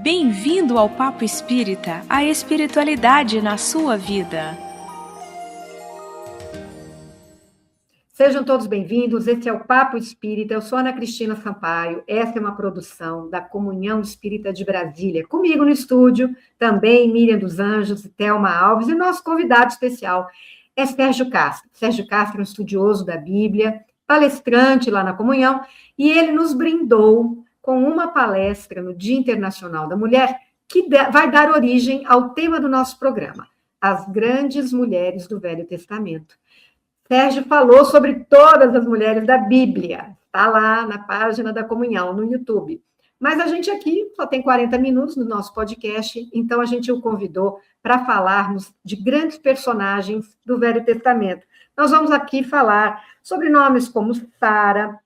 Bem-vindo ao Papo Espírita, a espiritualidade na sua vida. Sejam todos bem-vindos, esse é o Papo Espírita, eu sou Ana Cristina Sampaio, essa é uma produção da Comunhão Espírita de Brasília. Comigo no estúdio, também Miriam dos Anjos e Thelma Alves, e nosso convidado especial é Sérgio Castro. Sérgio Castro é um estudioso da Bíblia, palestrante lá na Comunhão, e ele nos brindou com uma palestra no Dia Internacional da Mulher, que vai dar origem ao tema do nosso programa, as grandes mulheres do Velho Testamento. Sérgio falou sobre todas as mulheres da Bíblia, está lá na página da Comunhão, no YouTube. Mas a gente aqui só tem 40 minutos no nosso podcast, então a gente o convidou para falarmos de grandes personagens do Velho Testamento. Nós vamos aqui falar sobre nomes como Sara,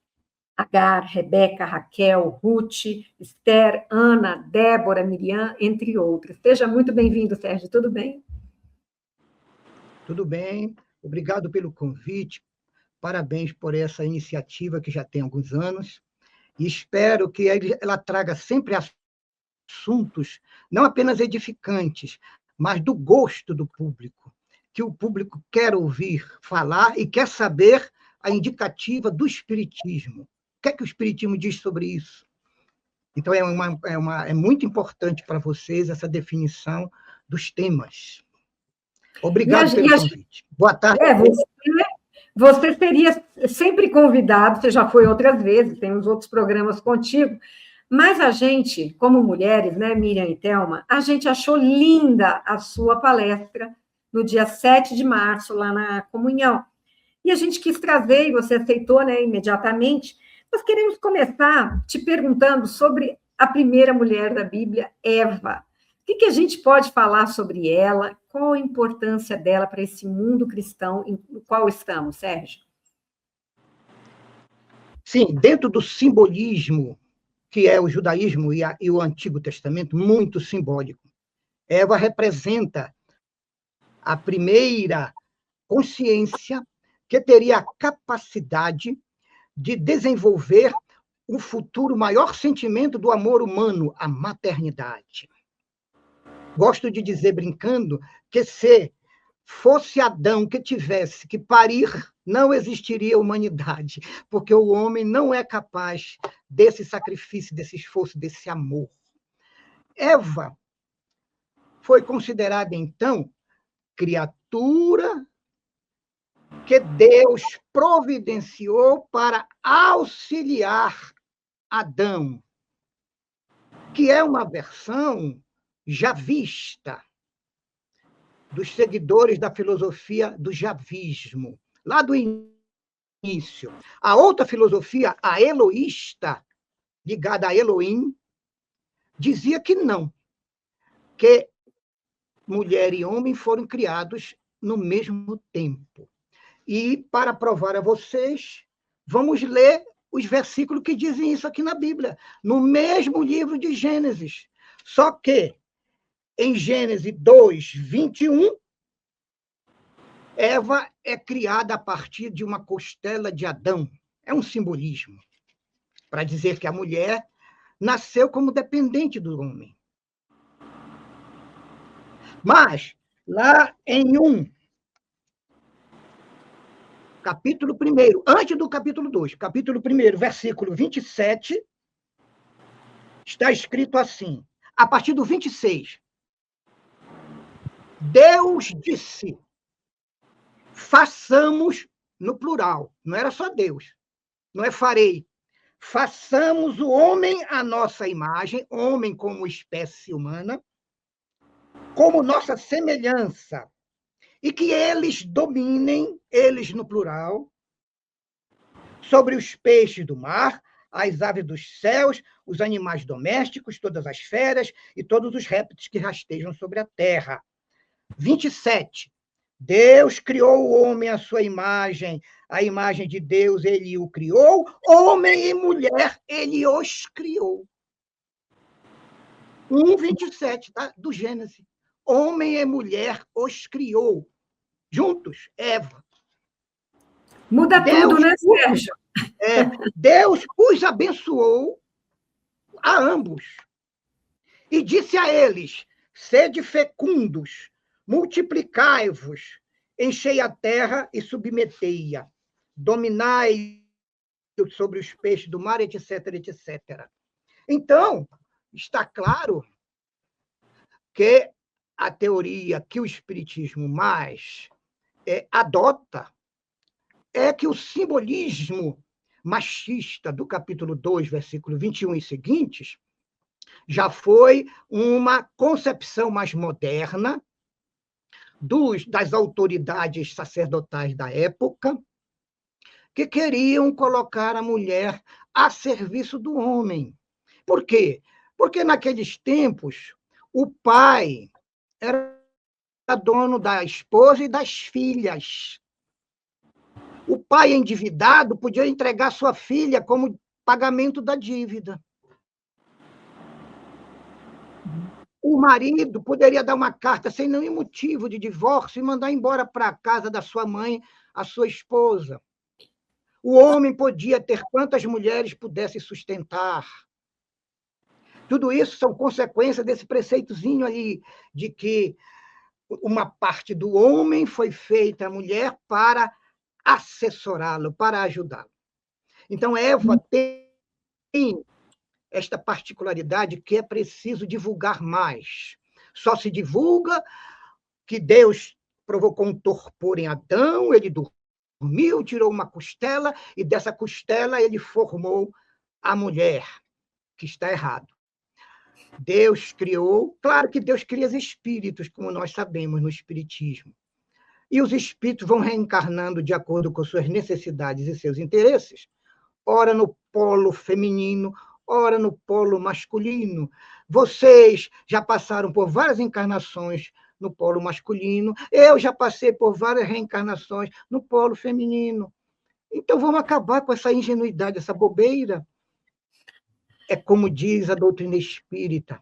Agar, Rebeca, Raquel, Ruth, Esther, Ana, Débora, Miriam, entre outras. Seja muito bem-vindo, Sérgio, tudo bem? Tudo bem, obrigado pelo convite, parabéns por essa iniciativa que já tem alguns anos, e espero que ela traga sempre assuntos não apenas edificantes, mas do gosto do público, que o público quer ouvir falar e quer saber a indicativa do Espiritismo. O que é que o Espiritismo diz sobre isso? Então, é muito importante para vocês essa definição dos temas. Obrigado pelo convite. Boa tarde. Você seria sempre convidado, você já foi outras vezes, tem uns outros programas contigo, mas a gente, como mulheres, né, Miriam e Thelma, a gente achou linda a sua palestra no dia 7 de março, lá na Comunhão. E a gente quis trazer, e você aceitou, né, imediatamente. Nós queremos começar te perguntando sobre a primeira mulher da Bíblia, Eva. O que a gente pode falar sobre ela? Qual a importância dela para esse mundo cristão no qual estamos, Sérgio? Sim, dentro do simbolismo que é o judaísmo e o Antigo Testamento, muito simbólico. Eva representa a primeira consciência que teria a capacidade de desenvolver o futuro maior sentimento do amor humano, a maternidade. Gosto de dizer, brincando, que se fosse Adão que tivesse que parir, não existiria humanidade, porque o homem não é capaz desse sacrifício, desse esforço, desse amor. Eva foi considerada, então, criatura que Deus providenciou para auxiliar Adão, que é uma versão já vista dos seguidores da filosofia do javismo, lá do início. A outra filosofia, a eloísta, ligada a Elohim, dizia que não, que mulher e homem foram criados no mesmo tempo. E, para provar a vocês, vamos ler os versículos que dizem isso aqui na Bíblia, no mesmo livro de Gênesis. Só que, em Gênesis 2, 21, Eva é criada a partir de uma costela de Adão. É um simbolismo para dizer que a mulher nasceu como dependente do homem. Mas, lá em capítulo 1, antes do capítulo 2, capítulo 1, versículo 27, está escrito assim, a partir do 26, Deus disse, façamos, no plural, não era só Deus, não é farei, façamos o homem à nossa imagem, homem como espécie humana, como nossa semelhança, e que eles dominem, eles no plural, sobre os peixes do mar, as aves dos céus, os animais domésticos, todas as feras e todos os répteis que rastejam sobre a terra. 27. Deus criou o homem à sua imagem, a imagem de Deus ele o criou, homem e mulher ele os criou. 1:27, tá? Do Gênesis. Homem e mulher os criou. Juntos, Eva. Muda Deus, tudo, né, Sérgio? Deus os abençoou a ambos. E disse a eles: sede fecundos, multiplicai-vos, enchei a terra e submetei-a, dominai sobre os peixes do mar, etc, etc. Então, está claro que a teoria que o Espiritismo mais adota é que o simbolismo machista do capítulo 2, versículo 21 e seguintes, já foi uma concepção mais moderna das autoridades sacerdotais da época, que queriam colocar a mulher a serviço do homem. Por quê? Porque naqueles tempos o pai era dono da esposa e das filhas. O pai endividado podia entregar sua filha como pagamento da dívida. O marido poderia dar uma carta sem nenhum motivo de divórcio e mandar embora para a casa da sua mãe a sua esposa. O homem podia ter quantas mulheres pudesse sustentar. Tudo isso são consequências desse preceitozinho ali, de que uma parte do homem foi feita à mulher para assessorá-lo, para ajudá-lo. Então, Eva tem esta particularidade que é preciso divulgar mais. Só se divulga que Deus provocou um torpor em Adão, ele dormiu, tirou uma costela, e dessa costela ele formou a mulher, que está errado. Deus criou, claro que Deus cria os espíritos, como nós sabemos no Espiritismo. E os espíritos vão reencarnando de acordo com suas necessidades e seus interesses, ora no polo feminino, ora no polo masculino. Vocês já passaram por várias encarnações no polo masculino, eu já passei por várias reencarnações no polo feminino. Então vamos acabar com essa ingenuidade, essa bobeira. É como diz a doutrina espírita,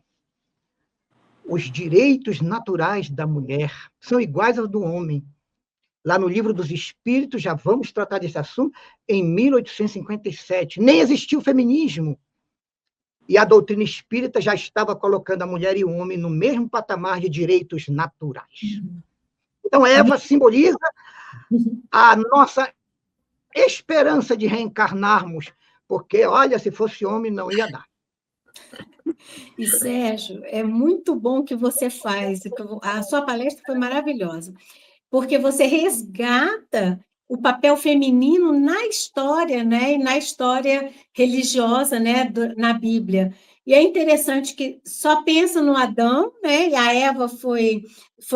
os direitos naturais da mulher são iguais aos do homem. Lá no Livro dos Espíritos, já vamos tratar desse assunto, em 1857. Nem existia o feminismo. E a doutrina espírita já estava colocando a mulher e o homem no mesmo patamar de direitos naturais. Então, Eva simboliza a nossa esperança de reencarnarmos, porque, olha, se fosse homem, não ia dar. E, Sérgio, é muito bom que você faz. A sua palestra foi maravilhosa, porque você resgata o papel feminino na história, né? E na história religiosa, né? Na Bíblia. E é interessante que só pensa no Adão, né? E a Eva foi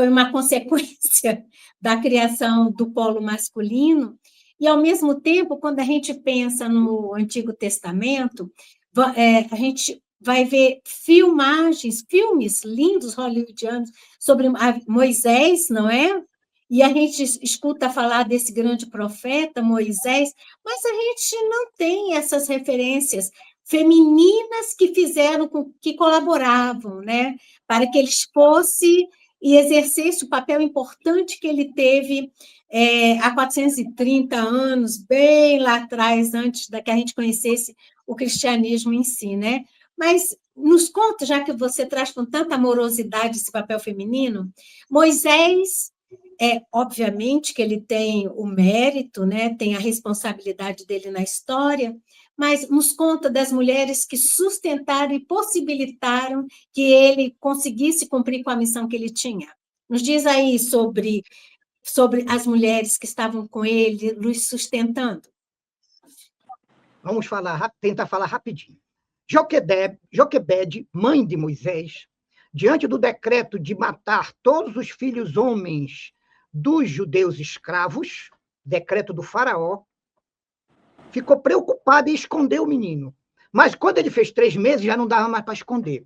uma consequência da criação do polo masculino. E, ao mesmo tempo, quando a gente pensa no Antigo Testamento, a gente vai ver filmes lindos hollywoodianos sobre Moisés, não é? E a gente escuta falar desse grande profeta, Moisés, mas a gente não tem essas referências femininas que que colaboravam, né? Para que eles fossem e exercessem o papel importante que ele teve há 430 anos, bem lá atrás, antes da que a gente conhecesse o cristianismo em si, né? Mas nos conta, já que você traz com tanta amorosidade esse papel feminino, Moisés, obviamente que ele tem o mérito, né, tem a responsabilidade dele na história, mas nos conta das mulheres que sustentaram e possibilitaram que ele conseguisse cumprir com a missão que ele tinha. Nos diz aí sobre as mulheres que estavam com ele, nos sustentando. Vamos tentar falar rapidinho. Joquebede, mãe de Moisés, diante do decreto de matar todos os filhos homens dos judeus escravos, decreto do faraó, ficou preocupada e escondeu o menino. Mas quando ele fez 3 meses, já não dava mais para esconder.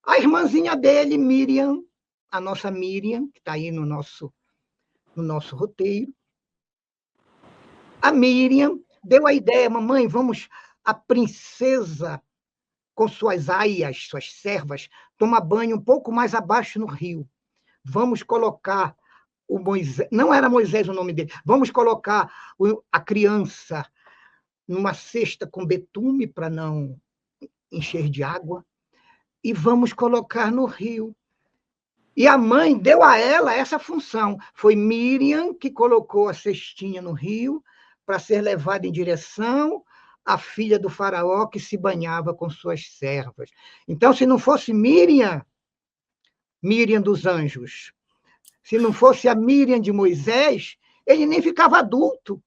A irmãzinha dele, Miriam, a nossa Miriam, que está aí no nosso roteiro, a Miriam deu a ideia, mamãe, a princesa com suas aias, suas servas, toma banho um pouco mais abaixo no rio. Vamos colocar o Moisés, não era Moisés o nome dele, vamos colocar a criança numa cesta com betume para não encher de água. e vamos colocar no rio. E a mãe deu a ela essa função. Foi Miriam que colocou a cestinha no rio para ser levada em direção à filha do faraó que se banhava com suas servas. Então, se não fosse Miriam, Miriam dos anjos, se não fosse a Miriam de Moisés, ele nem ficava adulto.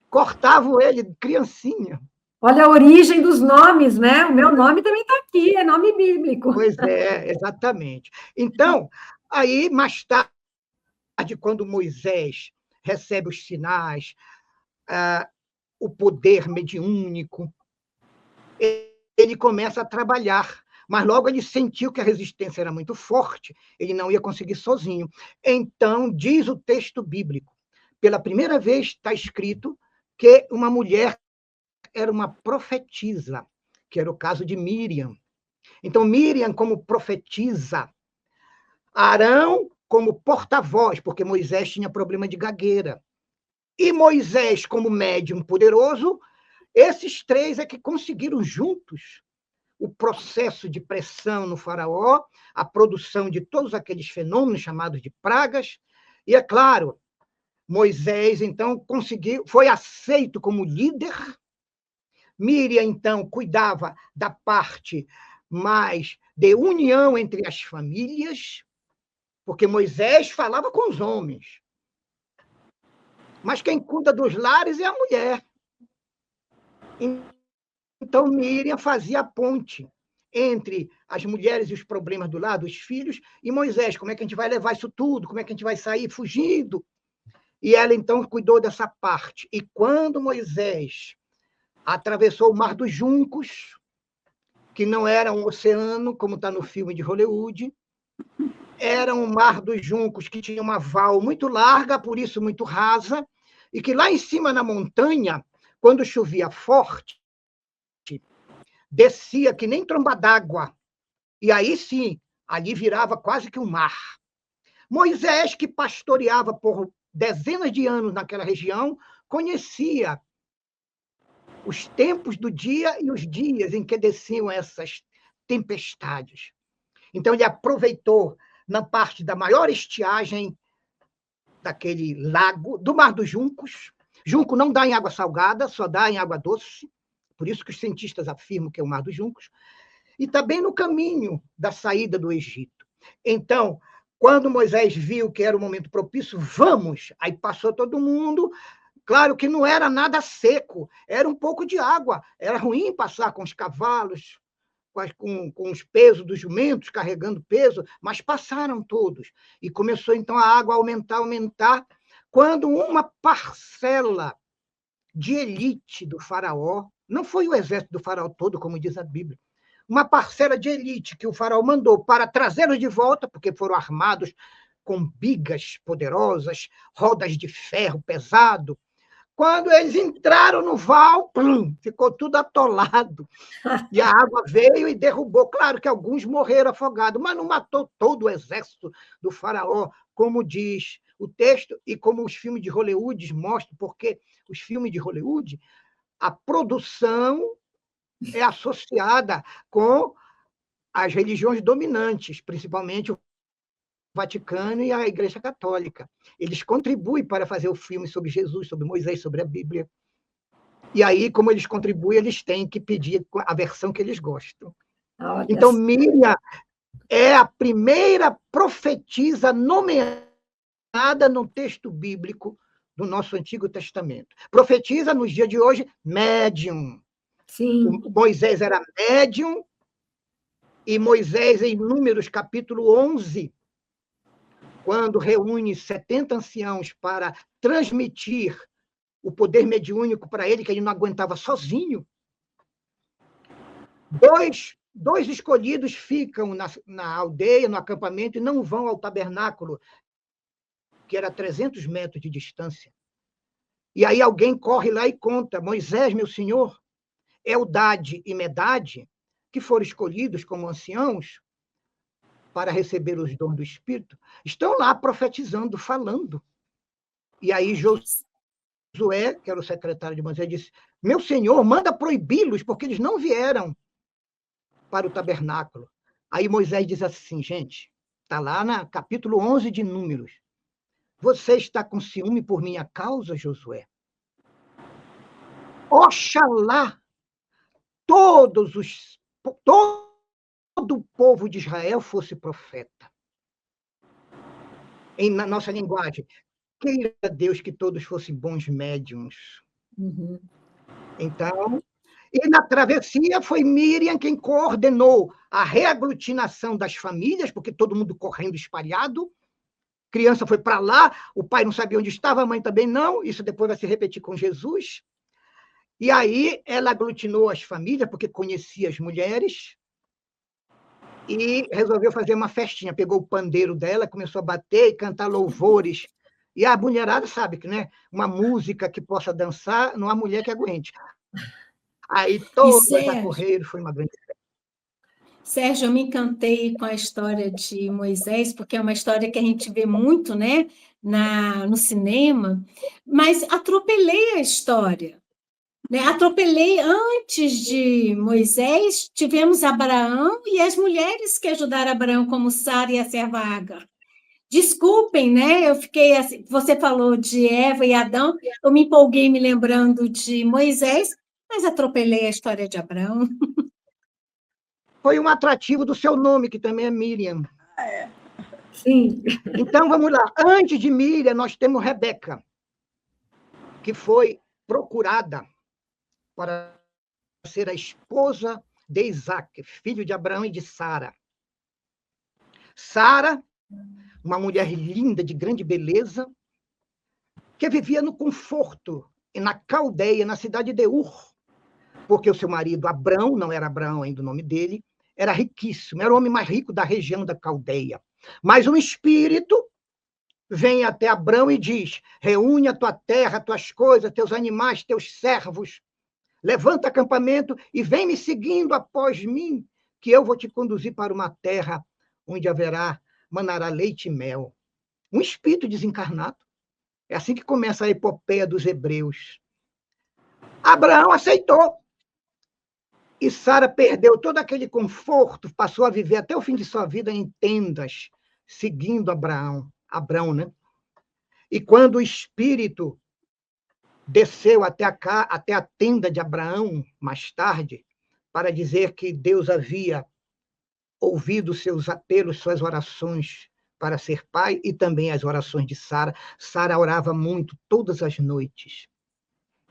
Cortavam ele, criancinha. Olha a origem dos nomes, né? O meu nome também está aqui, é nome bíblico. Pois é, exatamente. Então, aí, mais tarde, quando Moisés recebe os sinais, o poder mediúnico, ele começa a trabalhar, mas logo ele sentiu que a resistência era muito forte, ele não ia conseguir sozinho. Então, diz o texto bíblico, pela primeira vez está escrito que uma mulher era uma profetisa, que era o caso de Miriam. Então, Miriam como profetisa, Arão como porta-voz, porque Moisés tinha problema de gagueira, e Moisés como médium poderoso, esses três é que conseguiram juntos o processo de pressão no faraó, a produção de todos aqueles fenômenos chamados de pragas, e, é claro, Moisés, então, conseguiu, foi aceito como líder. Miriam, então, cuidava da parte mais de união entre as famílias, porque Moisés falava com os homens. Mas quem cuida dos lares é a mulher. Então, Miriam fazia a ponte entre as mulheres e os problemas do lado, os filhos, e Moisés, como é que a gente vai levar isso tudo? Como é que a gente vai sair fugindo? E ela, então, cuidou dessa parte. E quando Moisés atravessou o Mar dos Juncos, que não era um oceano, como está no filme de Hollywood, era um Mar dos Juncos que tinha uma val muito larga, por isso muito rasa, e que lá em cima na montanha, quando chovia forte, descia que nem tromba d'água. E aí sim, ali virava quase que um mar. Moisés, que pastoreava por dezenas de anos naquela região, conhecia os tempos do dia e os dias em que desciam essas tempestades. Então, ele aproveitou na parte da maior estiagem daquele lago, do Mar dos Juncos. Junco não dá em água salgada, só dá em água doce, por isso que os cientistas afirmam que é o Mar dos Juncos, e está bem no caminho da saída do Egito. Então, quando Moisés viu que era o momento propício, vamos! Aí passou todo mundo. Claro que não era nada seco, era um pouco de água. Era ruim passar com os cavalos, com os pesos dos jumentos, carregando peso, mas passaram todos. E começou, então, a água a aumentar, quando uma parcela de elite do faraó, não foi o exército do faraó todo, como diz a Bíblia, uma parcela de elite que o faraó mandou para trazê-los de volta, porque foram armados com bigas poderosas, rodas de ferro pesado. Quando eles entraram no val, ficou tudo atolado. E a água veio e derrubou. Claro que alguns morreram afogados, mas não matou todo o exército do faraó, como diz o texto e como os filmes de Hollywood mostram, porque os filmes de Hollywood, a produção é associada com as religiões dominantes, principalmente o Vaticano e a Igreja Católica. Eles contribuem para fazer o filme sobre Jesus, sobre Moisés, sobre a Bíblia. E aí, como eles contribuem, eles têm que pedir a versão que eles gostam. Então, Miriam é a primeira profetisa nomeada no texto bíblico do nosso Antigo Testamento. Profetiza, nos dias de hoje, médium. Sim. O Moisés era médium, e Moisés, em Números, capítulo 11, quando reúne 70 anciãos para transmitir o poder mediúnico para ele, que ele não aguentava sozinho, dois escolhidos ficam na aldeia, no acampamento, e não vão ao tabernáculo, que era a 300 metros de distância. E aí alguém corre lá e conta: Moisés, meu senhor, Eldade e Medade, que foram escolhidos como anciãos para receber os dons do Espírito, estão lá profetizando, falando. E aí Josué, que era o secretário de Moisés, disse: meu senhor, manda proibi-los, porque eles não vieram para o tabernáculo. Aí Moisés diz assim, gente, está lá no capítulo 11 de Números. Você está com ciúme por minha causa, Josué? Oxalá todo o povo de Israel fosse profeta. Na nossa linguagem, queira Deus que todos fossem bons médiums. Uhum. Então, e na travessia foi Miriam quem coordenou a reaglutinação das famílias, porque todo mundo correndo espalhado. Criança foi para lá, o pai não sabia onde estava, a mãe também não. Isso depois vai se repetir com Jesus. E aí ela aglutinou as famílias, porque conhecia as mulheres, e resolveu fazer uma festinha. Pegou o pandeiro dela, começou a bater e cantar louvores. E a mulherada sabe que, né, uma música que possa dançar, não há mulher que aguente. Aí todos já correram, foi uma grande festa. Sérgio, eu me encantei com a história de Moisés, porque é uma história que a gente vê muito, né, no cinema, mas atropelei a história. Né? Atropelei antes de Moisés, tivemos Abraão e as mulheres que ajudaram Abraão, como Sara e a serva Agar. Desculpem, né? Eu fiquei assim, você falou de Eva e Adão, eu me empolguei me lembrando de Moisés, mas atropelei a história de Abraão. Foi um atrativo do seu nome, que também é Miriam. Sim. Então, vamos lá. Antes de Miriam, nós temos Rebeca, que foi procurada para ser a esposa de Isaac, filho de Abraão e de Sara. Sara, uma mulher linda, de grande beleza, que vivia no conforto, e na Caldeia, na cidade de Ur, porque o seu marido, Abrão, não era Abraão ainda o nome dele, era riquíssimo, era o homem mais rico da região da Caldeia. Mas um espírito vem até Abrão e diz, reúne a tua terra, tuas coisas, teus animais, teus servos, levanta acampamento e vem me seguindo após mim, que eu vou te conduzir para uma terra onde manará leite e mel. Um espírito desencarnado. É assim que começa a epopeia dos hebreus. Abraão aceitou. E Sara perdeu todo aquele conforto, passou a viver até o fim de sua vida em tendas, seguindo Abrão, né? E quando o espírito desceu até a tenda de Abraão, mais tarde, para dizer que Deus havia ouvido seus apelos, suas orações para ser pai, e também as orações de Sara. Sara orava muito, todas as noites.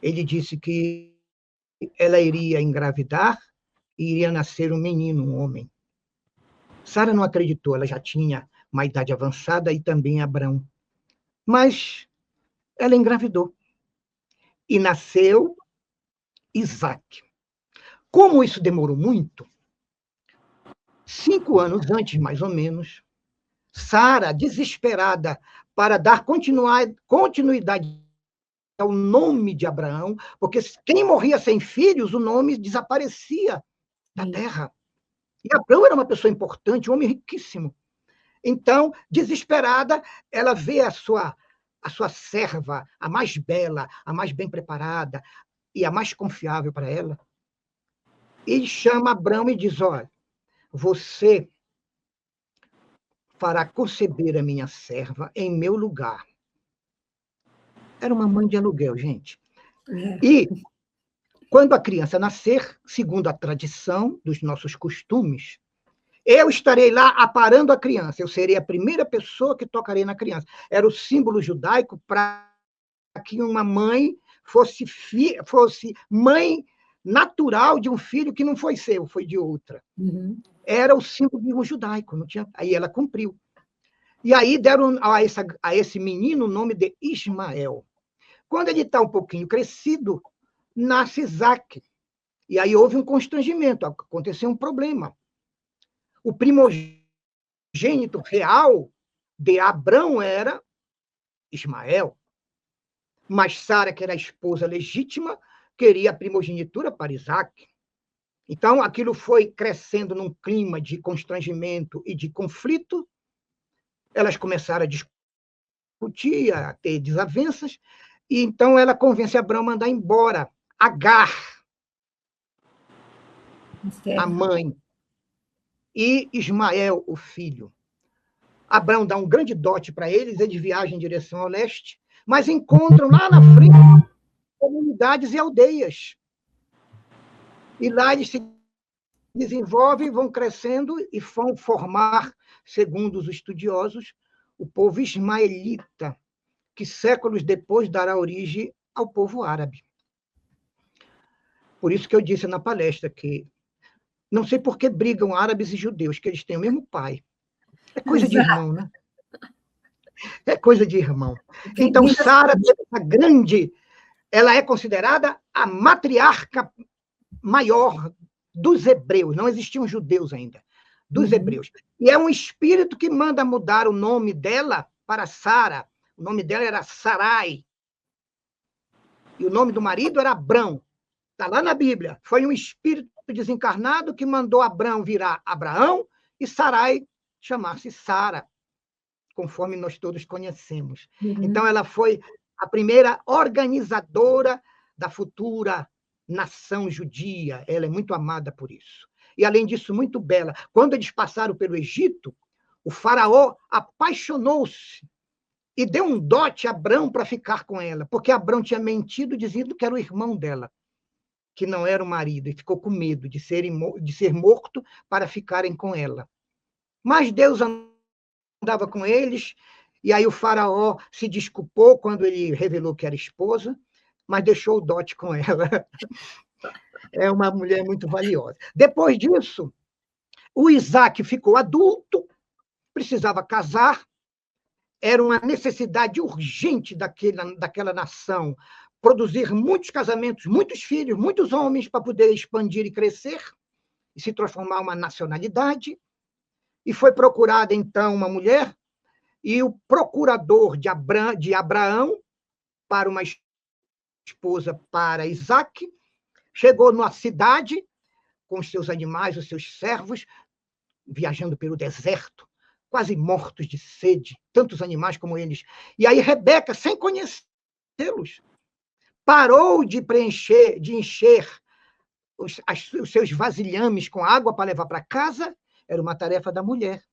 Ele disse que ela iria engravidar e iria nascer um menino, um homem. Sara não acreditou, ela já tinha uma idade avançada e também Abrão. Mas ela engravidou. E nasceu Isaac. Como isso demorou muito, 5 anos antes, mais ou menos, Sara, desesperada para dar continuidade ao nome de Abraão, porque quem morria sem filhos, o nome desaparecia da terra. E Abraão era uma pessoa importante, um homem riquíssimo. Então, desesperada, ela vê a sua serva, a mais bela, a mais bem preparada e a mais confiável para ela, e chama Abraão e diz, olha, você fará conceber a minha serva em meu lugar. Era uma mãe de aluguel, gente. E, quando a criança nascer, segundo a tradição dos nossos costumes, eu estarei lá aparando a criança. Eu serei a primeira pessoa que tocarei na criança. Era o símbolo judaico para que uma mãe fosse mãe natural de um filho que não foi seu, foi de outra. Uhum. Era o símbolo judaico. Não tinha... Aí ela cumpriu. E aí deram a esse menino o nome de Ismael. Quando ele está um pouquinho crescido, nasce Isaac. E aí houve um constrangimento, aconteceu um problema. O primogênito real de Abrão era Ismael. Mas Sara, que era a esposa legítima, queria a primogenitura para Isaac. Então, aquilo foi crescendo num clima de constrangimento e de conflito. Elas começaram a discutir, a ter desavenças, e então ela convence Abrão a mandar embora Agar, a mãe. e Ismael, o filho. Abraão dá um grande dote para eles viajam em direção ao leste, mas encontram lá na frente comunidades e aldeias. E lá eles se desenvolvem, vão crescendo e vão formar, segundo os estudiosos, o povo ismaelita, que séculos depois dará origem ao povo árabe. Por isso que eu disse na palestra que não sei por que brigam árabes e judeus, que eles têm o mesmo pai. É coisa de irmão, né? É coisa de irmão. Então, Sara, essa grande, ela é considerada a matriarca maior dos hebreus. Não existiam judeus ainda, dos hebreus. E é um espírito que manda mudar o nome dela para Sara. O nome dela era Sarai. E o nome do marido era Abrão. Está lá na Bíblia. Foi um espírito desencarnado que mandou Abrão virar Abraão e Sarai chamar-se Sara, conforme nós todos conhecemos. Então, ela foi a primeira organizadora da futura nação judia. Ela é muito amada por isso. E, além disso, muito bela. Quando eles passaram pelo Egito, o faraó apaixonou-se e deu um dote a Abrão para ficar com ela, porque Abrão tinha mentido dizendo que era o irmão dela, que não era o marido, e ficou com medo de ser morto para ficarem com ela. Mas Deus andava com eles, e aí o faraó se desculpou quando ele revelou que era esposa, mas deixou o dote com ela. É uma mulher muito valiosa. Depois disso, o Isaac ficou adulto, precisava casar, era uma necessidade urgente daquela nação, produzir muitos casamentos, muitos filhos, muitos homens para poder expandir e crescer e se transformar uma nacionalidade. E foi procurada, então, uma mulher, e o procurador de Abraão para uma esposa para Isaac chegou numa cidade com os seus animais, os seus servos, viajando pelo deserto, quase mortos de sede, tantos animais como eles. E aí Rebeca, sem conhecê-los, parou de encher os seus vasilhames com água para levar para casa. Era uma tarefa da mulher.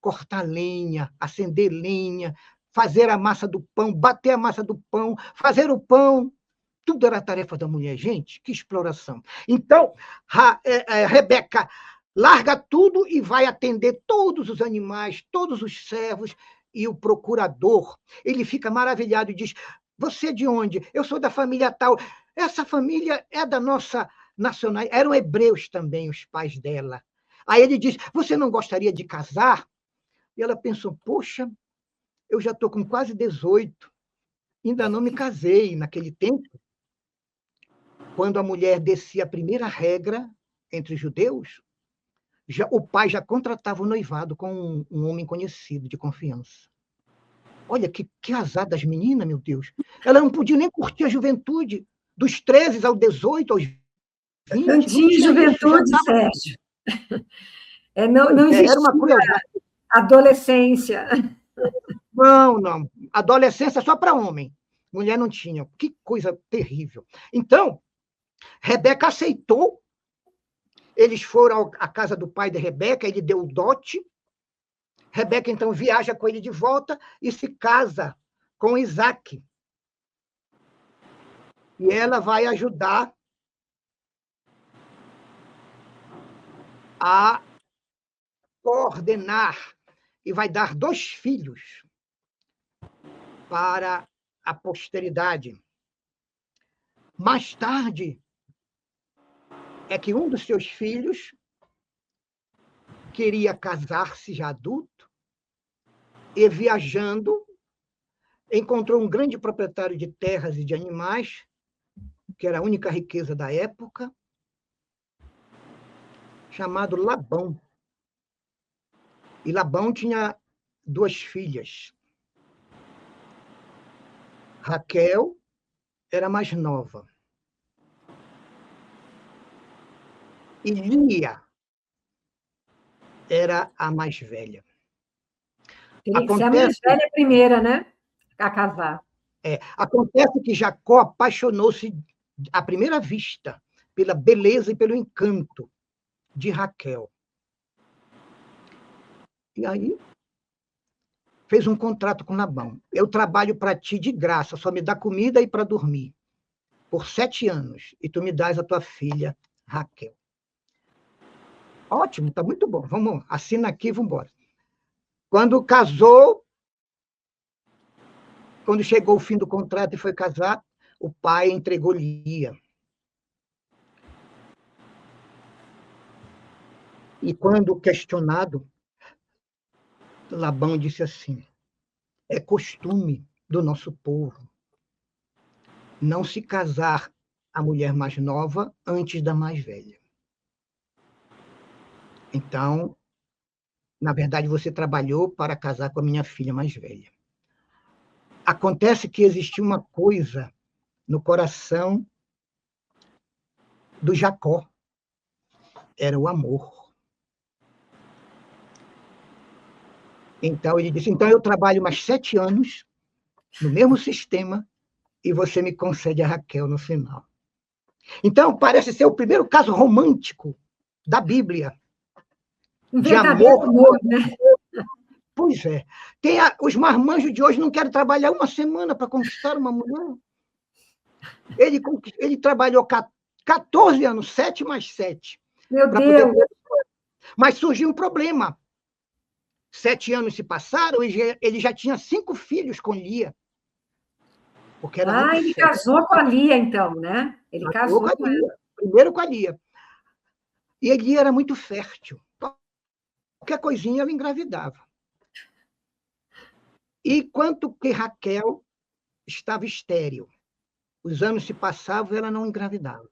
Cortar lenha, acender lenha, fazer a massa do pão, bater a massa do pão, fazer o pão. Tudo era tarefa da mulher. Gente, que exploração. Então, Rebeca larga tudo e vai atender todos os animais, todos os servos, e o procurador, ele fica maravilhado e diz: você é de onde? Eu sou da família tal. Essa família é da nossa nacional. Eram hebreus também, os pais dela. Aí ele diz: você não gostaria de casar? E ela pensou: poxa, eu já estou com quase 18, ainda não me casei. Naquele tempo, quando a mulher descia a primeira regra entre os judeus, o pai já contratava o noivado com um homem conhecido, de confiança. Olha, que azar das meninas, meu Deus. Ela não podia nem curtir a juventude, dos 13 aos 18, aos 20. Não tinha juventude, isso, Sérgio. Não existia era uma crueldade. Adolescência. Não. Adolescência só para homem. Mulher não tinha. Que coisa terrível. Então, Rebeca aceitou. Eles foram à casa do pai de Rebeca, ele deu o dote. Rebeca, então, viaja com ele de volta e se casa com Isaac. E ela vai ajudar a coordenar e vai dar 2 filhos para a posteridade. Mais tarde, é que um dos seus filhos queria casar-se já adulto e, viajando, encontrou um grande proprietário de terras e de animais, que era a única riqueza da época, chamado Labão. E Labão tinha 2 filhas. Raquel era mais nova. E Lia era a mais velha. Teria que ser a mais velha primeira, né? A casar. Acontece que Jacó apaixonou-se à primeira vista pela beleza e pelo encanto de Raquel. E aí fez um contrato com Labão. Eu trabalho para ti de graça, só me dá comida e para dormir, por 7 anos, e tu me dás a tua filha, Raquel. Ótimo, está muito bom. Vamos, assina aqui e vamos embora. Quando casou, quando chegou o fim do contrato e foi casar, o pai entregou Lia. E quando questionado, Labão disse assim: é costume do nosso povo não se casar a mulher mais nova antes da mais velha. Então, na verdade, você trabalhou para casar com a minha filha mais velha. Acontece que existia uma coisa no coração do Jacó. Era o amor. Então, ele disse, então eu trabalho mais 7 anos no mesmo sistema e você me concede a Raquel no final. Então, parece ser o primeiro caso romântico da Bíblia. Um De verdadeiro amor, né? Pois é. Os marmanjos de hoje não querem trabalhar uma semana para conquistar uma mulher. Ele trabalhou 14 anos, 7 mais 7. Meu Deus! Mas surgiu um problema. 7 anos se passaram e ele já tinha 5 filhos com Lia. Porque era ele casou com a Lia, então, né? Ele casou com a Lia. Primeiro com a Lia. E a Lia era muito fértil. Qualquer coisinha ela engravidava. E quanto que Raquel estava estéril. Os anos se passavam e ela não engravidava.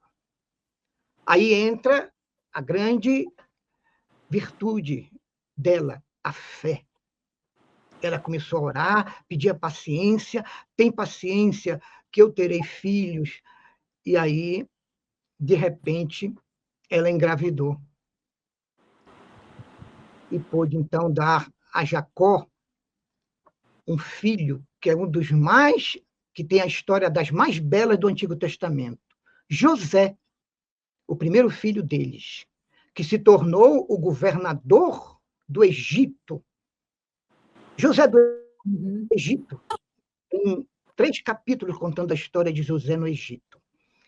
Aí entra a grande virtude dela, a fé. Ela começou a orar, pedia paciência, tem paciência que eu terei filhos. E aí, de repente, ela engravidou. E pôde, então, dar a Jacó um filho, que é um dos mais, que tem a história das mais belas do Antigo Testamento. José, o primeiro filho deles, que se tornou o governador do Egito. José do Egito, tem 3 capítulos contando a história de José no Egito.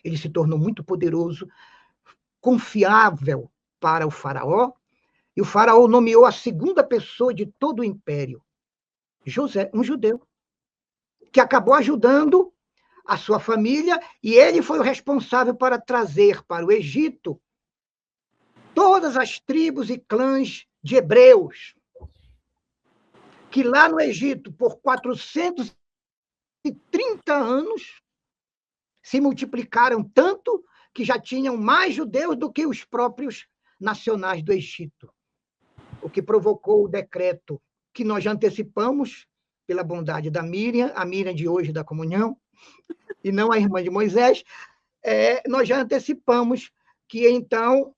Ele se tornou muito poderoso, confiável para o faraó, e o faraó nomeou a segunda pessoa de todo o império, José, um judeu, que acabou ajudando a sua família, e ele foi o responsável para trazer para o Egito todas as tribos e clãs de hebreus, que lá no Egito, por 430 anos, se multiplicaram tanto que já tinham mais judeus do que os próprios nacionais do Egito, o que provocou o decreto que nós já antecipamos, pela bondade da Miriam, a Miriam de hoje da comunhão, e não a irmã de Moisés, nós já antecipamos que, então,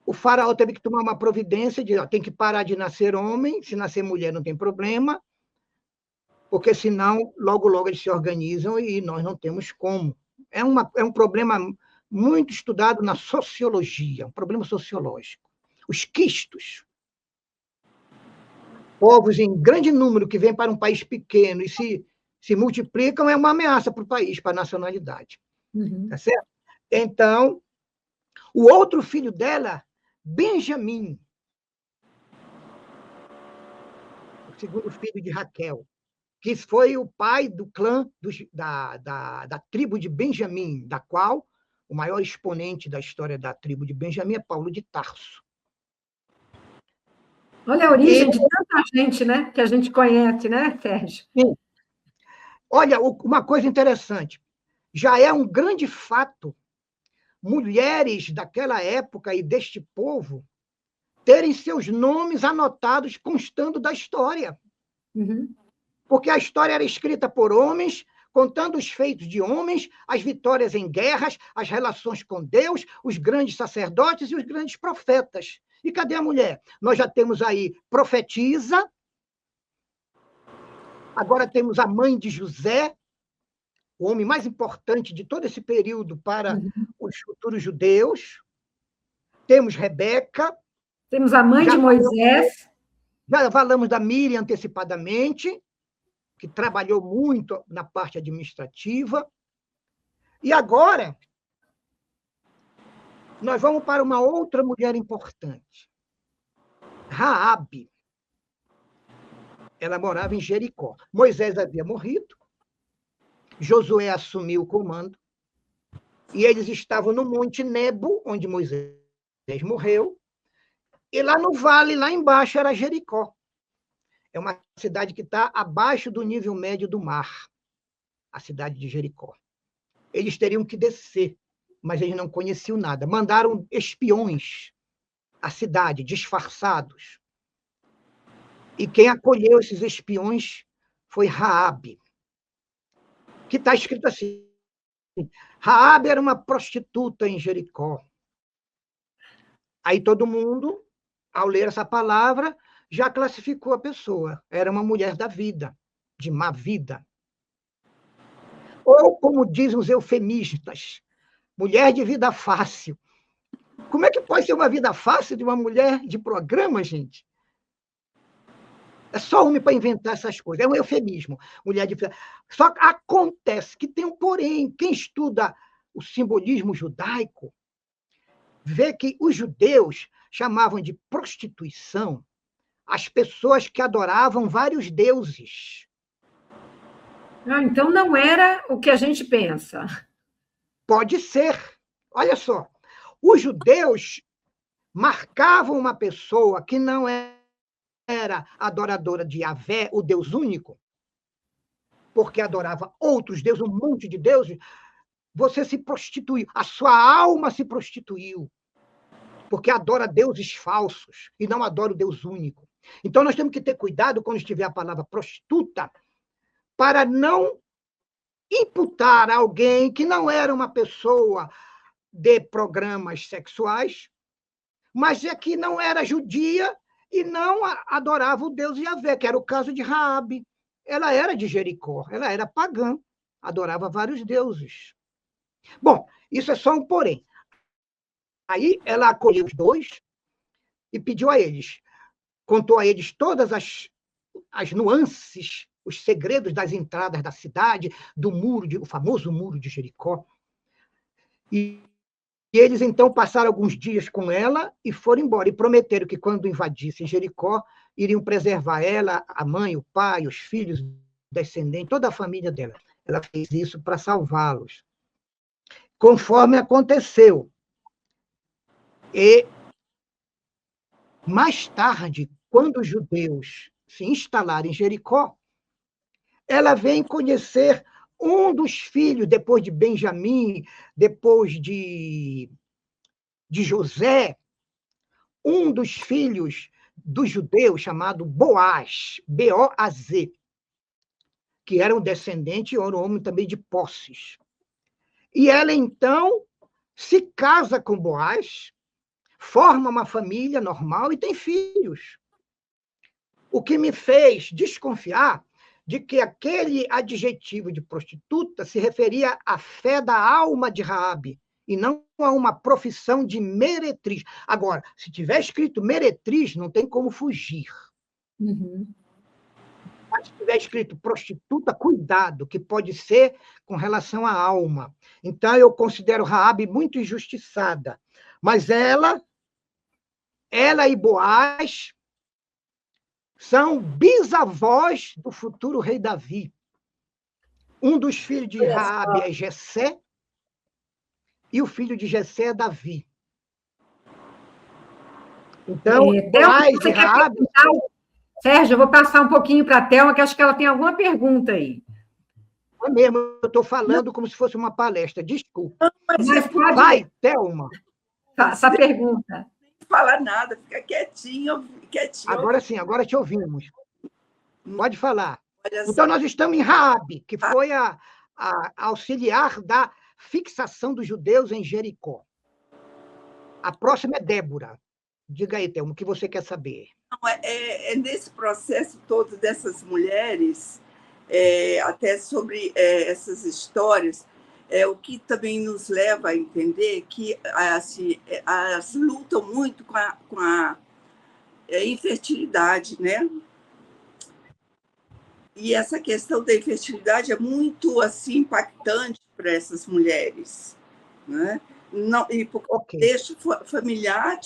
o faraó teve que tomar uma providência de tem que parar de nascer homem, se nascer mulher não tem problema, porque senão, logo, logo eles se organizam e nós não temos como. É um problema muito estudado na sociologia, um problema sociológico. Os quistos. Povos em grande número que vêm para um país pequeno e se multiplicam, é uma ameaça para o país, para a nacionalidade. Tá certo? Então, o outro filho dela, Benjamim, o segundo filho de Raquel, que foi o pai do clã da tribo de Benjamim, da qual o maior exponente da história da tribo de Benjamim é Paulo de Tarso. Olha a origem de tanta gente, né? Que a gente conhece, né, Sérgio? Sim. Olha, uma coisa interessante. Já é um grande fato mulheres daquela época e deste povo terem seus nomes anotados constando da história. Porque a história era escrita por homens, contando os feitos de homens, as vitórias em guerras, as relações com Deus, os grandes sacerdotes e os grandes profetas. E cadê a mulher? Nós já temos aí profetisa, agora temos a mãe de José, o homem mais importante de todo esse período para os futuros judeus. Temos Rebeca. Temos a mãe de Moisés. Já falamos da Miriam antecipadamente, que trabalhou muito na parte administrativa. E agora, nós vamos para uma outra mulher importante. Raabe. Ela morava em Jericó. Moisés havia morrido, Josué assumiu o comando, e eles estavam no Monte Nebo, onde Moisés morreu, e lá no vale, lá embaixo, era Jericó. É uma cidade que está abaixo do nível médio do mar, a cidade de Jericó. Eles teriam que descer, mas eles não conheciam nada. Mandaram espiões à cidade, disfarçados. E quem acolheu esses espiões foi Raabe, que está escrito assim. Raabe era uma prostituta em Jericó. Aí todo mundo, ao ler essa palavra, já classificou a pessoa. Era uma mulher da vida, de má vida. Ou, como dizem os eufemistas, mulher de vida fácil. Como é que pode ser uma vida fácil de uma mulher de programa, gente? É só homem para inventar essas coisas. É um eufemismo. Mulher de vida. Só que acontece que tem um porém. Quem estuda o simbolismo judaico vê que os judeus chamavam de prostituição as pessoas que adoravam vários deuses. Então não era o que a gente pensa. Pode ser. Olha só. Os judeus marcavam uma pessoa que não era adoradora de Yahvé, o Deus único, porque adorava outros deuses, um monte de deuses, você se prostituiu, a sua alma se prostituiu, porque adora deuses falsos e não adora o Deus único. Então, nós temos que ter cuidado quando estiver a palavra prostituta, para não imputar a alguém que não era uma pessoa de programas sexuais, mas é que não era judia e não adorava o Deus Yahvé, que era o caso de Raabe. Ela era de Jericó, ela era pagã, adorava vários deuses. Bom, isso é só um porém. Aí ela acolheu os dois e pediu a eles, contou a eles todas as nuances, os segredos das entradas da cidade, do muro, o famoso muro de Jericó. E eles, então, passaram alguns dias com ela e foram embora. E prometeram que, quando invadissem Jericó, iriam preservar ela, a mãe, o pai, os filhos, descendentes, toda a família dela. Ela fez isso para salvá-los. Conforme aconteceu. E, mais tarde, quando os judeus se instalaram em Jericó, ela vem conhecer um dos filhos, depois de Benjamim, depois de José, um dos filhos dos judeus, chamado Boaz, B-O-A-Z, que era um descendente e era um homem também de posses. E ela, então, se casa com Boaz, forma uma família normal e tem filhos. O que me fez desconfiar de que aquele adjetivo de prostituta se referia à fé da alma de Raabe, e não a uma profissão de meretriz. Agora, se tiver escrito meretriz, não tem como fugir. Uhum. Mas se tiver escrito prostituta, cuidado, que pode ser com relação à alma. Então, eu considero Raabe muito injustiçada. Mas ela e Boaz são bisavós do futuro rei Davi. Um dos filhos de Raabe é Jessé, e o filho de Jessé é Davi. Então, Boaz e Raabe... Sérgio, eu vou passar um pouquinho para a Thelma, que acho que ela tem alguma pergunta aí. É mesmo, eu estou falando como se fosse uma palestra, desculpa. Mas pode... Vai, Thelma. Essa pergunta. Não fala nada, fica quietinho. Agora sim, agora te ouvimos. Pode falar. Então, nós estamos em Raabe, que foi a auxiliar da fixação dos judeus em Jericó. A próxima é Débora. Diga aí, Thelma, o que você quer saber? Nesse processo todo dessas mulheres, até sobre essas histórias, o que também nos leva a entender que assim, elas lutam muito com infertilidade, né? E essa questão da infertilidade é muito assim impactante para essas mulheres, né? Não, e por contexto familiar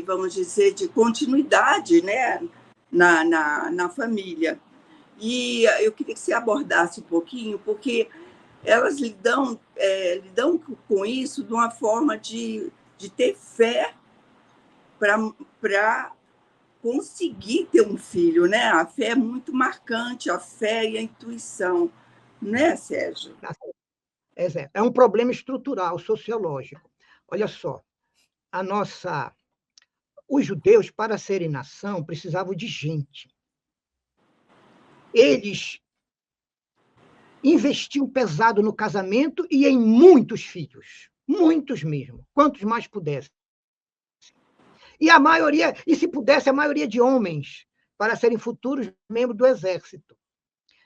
vamos dizer, de continuidade, né? na família. E eu queria que você abordasse um pouquinho, porque elas lidam com isso de uma forma de ter fé para conseguir ter um filho, né? A fé é muito marcante, a fé e a intuição, né, Sérgio? É um problema estrutural, sociológico. Olha só, os judeus, para serem nação, precisavam de gente. Eles investiam pesado no casamento e em muitos filhos, muitos mesmo, quantos mais pudessem. E a maioria, e se pudesse, a maioria de homens, para serem futuros membros do exército.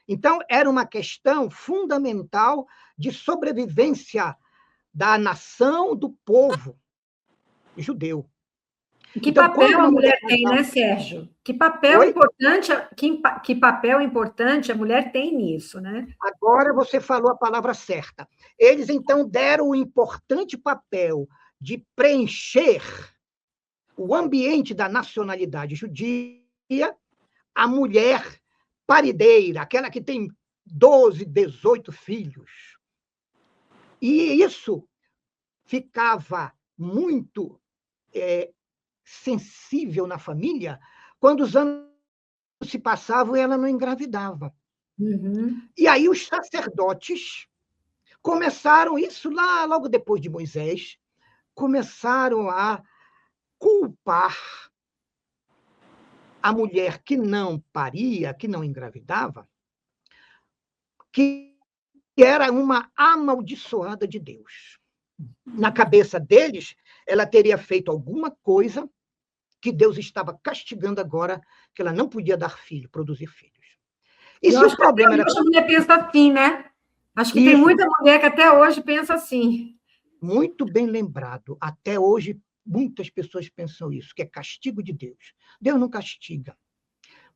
Então, era uma questão fundamental de sobrevivência da nação, do povo judeu. Que papel a mulher tem, né, Sérgio? Que papel importante a mulher tem nisso, né? Agora você falou a palavra certa. Eles, então, deram o importante papel de preencher o ambiente da nacionalidade judia, a mulher parideira, aquela que tem 12, 18 filhos. E isso ficava muito sensível na família quando os anos se passavam e ela não engravidava. Uhum. E aí os sacerdotes começaram, isso lá logo depois de Moisés, começaram a culpar a mulher que não paria, que não engravidava, que era uma amaldiçoada de Deus. Na cabeça deles, ela teria feito alguma coisa que Deus estava castigando agora, que ela não podia dar filho, produzir filhos. E se o problema era... A mulher pensa assim, né? Acho que tem muita mulher que até hoje pensa assim. Muito bem lembrado. Até hoje, muitas pessoas pensam isso, que é castigo de Deus. Deus não castiga.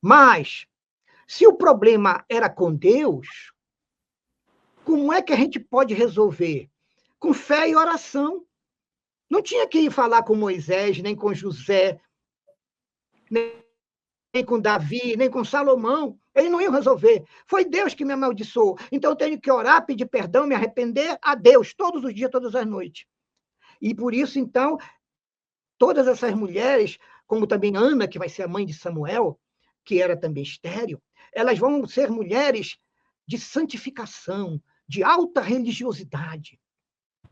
Mas, se o problema era com Deus, como é que a gente pode resolver? Com fé e oração. Não tinha que ir falar com Moisés, nem com José, nem com Davi, nem com Salomão. Eles não iam resolver. Foi Deus que me amaldiçoou. Então, eu tenho que orar, pedir perdão, me arrepender a Deus, todos os dias, todas as noites. E por isso, então, todas essas mulheres, como também Ana, que vai ser a mãe de Samuel, que era também estéril, elas vão ser mulheres de santificação, de alta religiosidade,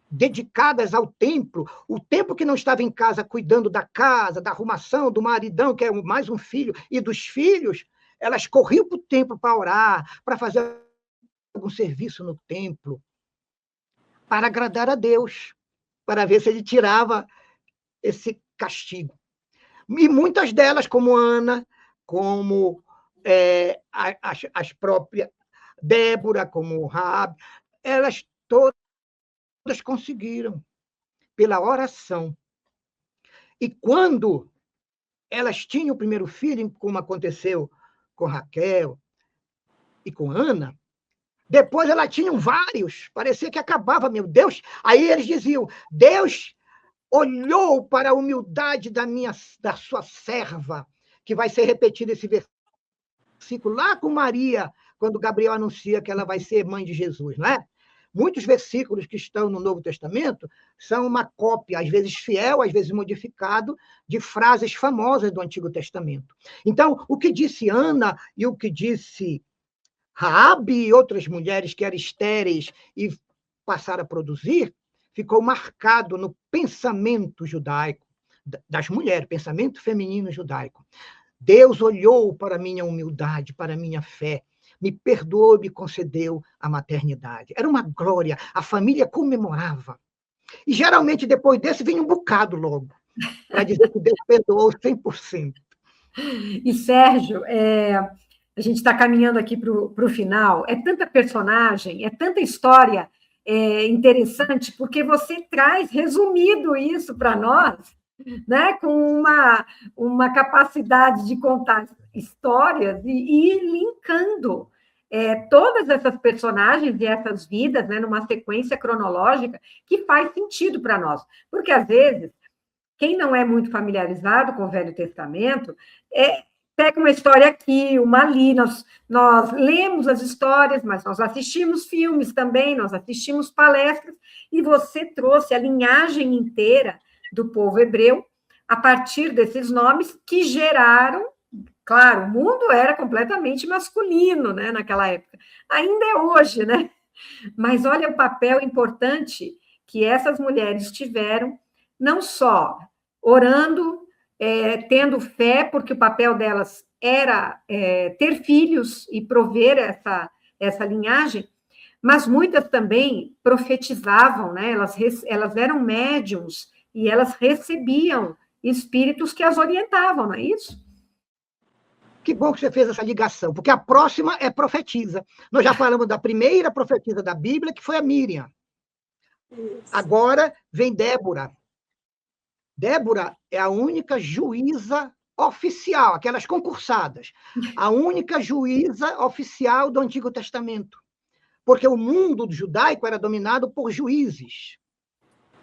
dedicadas ao templo, o tempo que não estava em casa cuidando da casa, da arrumação, do maridão, que é mais um filho, e dos filhos, elas corriam para o templo para orar, para fazer algum serviço no templo, para agradar a Deus, para ver se ele tirava esse castigo. E muitas delas, como Ana, como as próprias Débora, como Raabe, elas todas conseguiram, pela oração. E quando elas tinham o primeiro filho, como aconteceu com Raquel e com Ana, depois elas tinham vários, parecia que acabava, meu Deus. Aí eles diziam, Deus olhou para a humildade da sua serva, que vai ser repetido esse versículo lá com Maria, quando Gabriel anuncia que ela vai ser mãe de Jesus, não é? Muitos versículos que estão no Novo Testamento são uma cópia, às vezes fiel, às vezes modificado, de frases famosas do Antigo Testamento. Então, o que disse Ana e o que disse Raabe e outras mulheres que eram estéreis e passaram a produzir, ficou marcado no pensamento judaico das mulheres, pensamento feminino judaico. Deus olhou para a minha humildade, para a minha fé, me perdoou e me concedeu a maternidade. Era uma glória, a família comemorava. E, geralmente, depois desse, vinha um bocado logo, para dizer que Deus perdoou 100%. E, Sérgio, a gente está caminhando aqui para o final, é tanta personagem, é tanta história interessante, porque você traz resumido isso para nós né? Com uma capacidade de contar histórias e ir linkando todas essas personagens e essas vidas, né, numa sequência cronológica que faz sentido para nós. Porque, às vezes, quem não é muito familiarizado com o Velho Testamento, pega uma história aqui, uma ali, nós lemos as histórias, mas nós assistimos filmes também, nós assistimos palestras, e você trouxe a linhagem inteira do povo hebreu a partir desses nomes que geraram. Claro, o mundo era completamente masculino, né, naquela época. Ainda é hoje, né? Mas olha o papel importante que essas mulheres tiveram, não só orando, tendo fé, porque o papel delas era ter filhos e prover essa linhagem, mas muitas também profetizavam, né? Elas eram médiums e elas recebiam espíritos que as orientavam, não é isso? Que bom que você fez essa ligação, porque a próxima é profetisa. Nós já falamos da primeira profetisa da Bíblia, que foi a Míriam. Agora vem Débora. Débora é a única juíza oficial, aquelas concursadas, a única juíza oficial do Antigo Testamento. Porque o mundo judaico era dominado por juízes.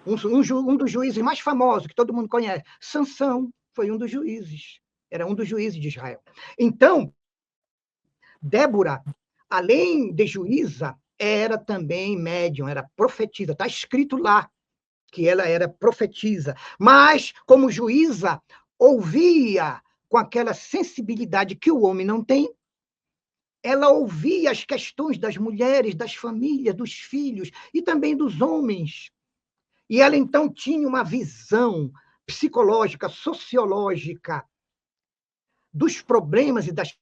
Um dos juízes mais famosos, que todo mundo conhece, Sansão, foi um dos juízes. Era um dos juízes de Israel. Então, Débora, além de juíza, era também médium, era profetisa. Está escrito lá que ela era profetisa. Mas, como juíza, ouvia com aquela sensibilidade que o homem não tem. Ela ouvia as questões das mulheres, das famílias, dos filhos e também dos homens. E ela, então, tinha uma visão psicológica, sociológica, dos problemas e das